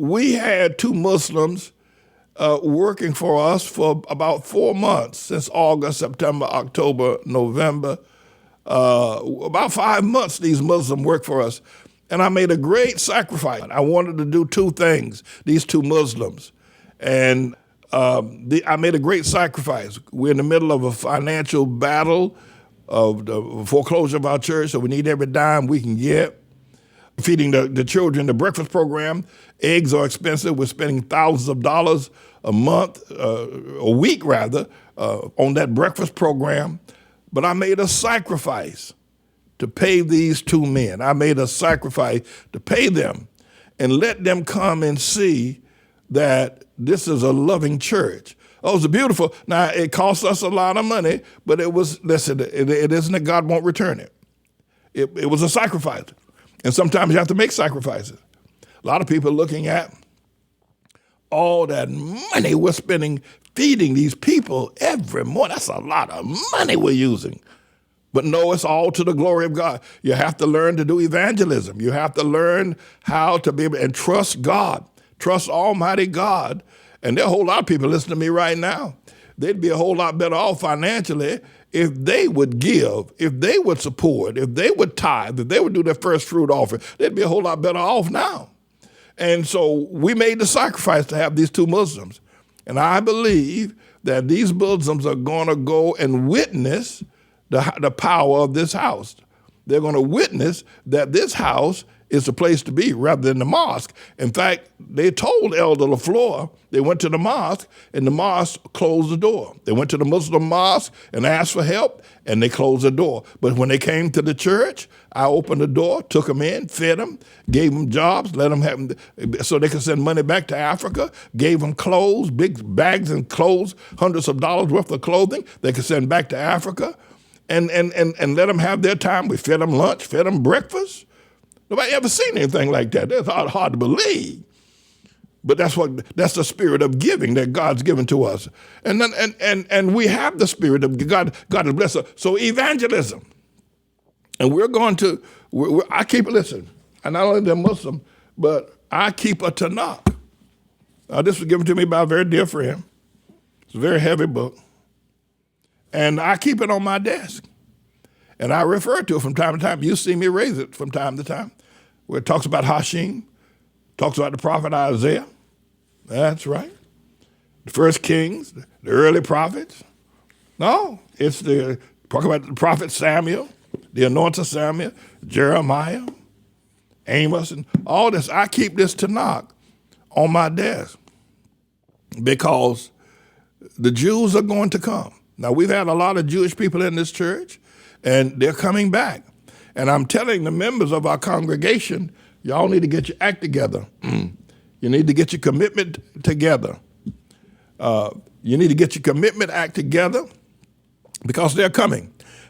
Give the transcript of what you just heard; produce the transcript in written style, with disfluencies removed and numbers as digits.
we had two Muslims working for us for about 4 months, since August, September, October, November. About 5 months these Muslims worked for us. And I made a great sacrifice. I wanted to do two things, these two Muslims. And I made a great sacrifice. We're in the middle of a financial battle of the foreclosure of our church, so we need every dime we can get. Feeding the children the breakfast program. Eggs are expensive. We're spending thousands of dollars a month, a week rather, on that breakfast program. But I made a sacrifice to pay these two men. I made a sacrifice to pay them and let them come and see that this is a loving church. Oh, it's beautiful. Now, it cost us a lot of money, but it was, listen, it isn't that God won't return it. It was a sacrifice. And sometimes you have to make sacrifices. A lot of people are looking at all that money we're spending feeding these people every morning. That's a lot of money we're using. But no, it's all to the glory of God. You have to learn to do evangelism. You have to learn how to be able and trust God, trust Almighty God. And there are a whole lot of people listening to me right now. They'd be a whole lot better off financially if they would give, if they would support, if they would tithe, if they would do their first fruit offering. They'd be a whole lot better off now. And so we made the sacrifice to have these two Muslims. And I believe that these Muslims are going to go and witness the power of this house. They're going to witness that this house is the place to be rather than the mosque. In fact, they told Elder LaFleur, they went to the mosque and the mosque closed the door. They went to the Muslim mosque and asked for help and they closed the door. But when they came to the church, I opened the door, took them in, fed them, gave them jobs, let them have so they could send money back to Africa, gave them clothes, big bags and clothes, hundreds of dollars worth of clothing they could send back to Africa and let them have their time. We fed them lunch, fed them breakfast. Nobody ever seen anything like that. That's hard to believe. But that's the spirit of giving that God's given to us. And we have the spirit of God. God has blessed us. So evangelism. And we're going to, I keep, listen, and not only the Muslim, but I keep a Tanakh. This was given to me by a very dear friend. It's a very heavy book. And I keep it on my desk. And I refer to it from time to time. You see me raise it from time to time, where it talks about Hashim, talks about the prophet Isaiah. That's right. The first kings, the early prophets. No, it's talk about the prophet Samuel, the anointed Samuel, Jeremiah, Amos, and all this. I keep this Tanakh on my desk because the Jews are going to come. Now, we've had a lot of Jewish people in this church, and they're coming back. And I'm telling the members of our congregation, y'all need to get your act together. You need to get your commitment together. You need to get your commitment act together because they're coming.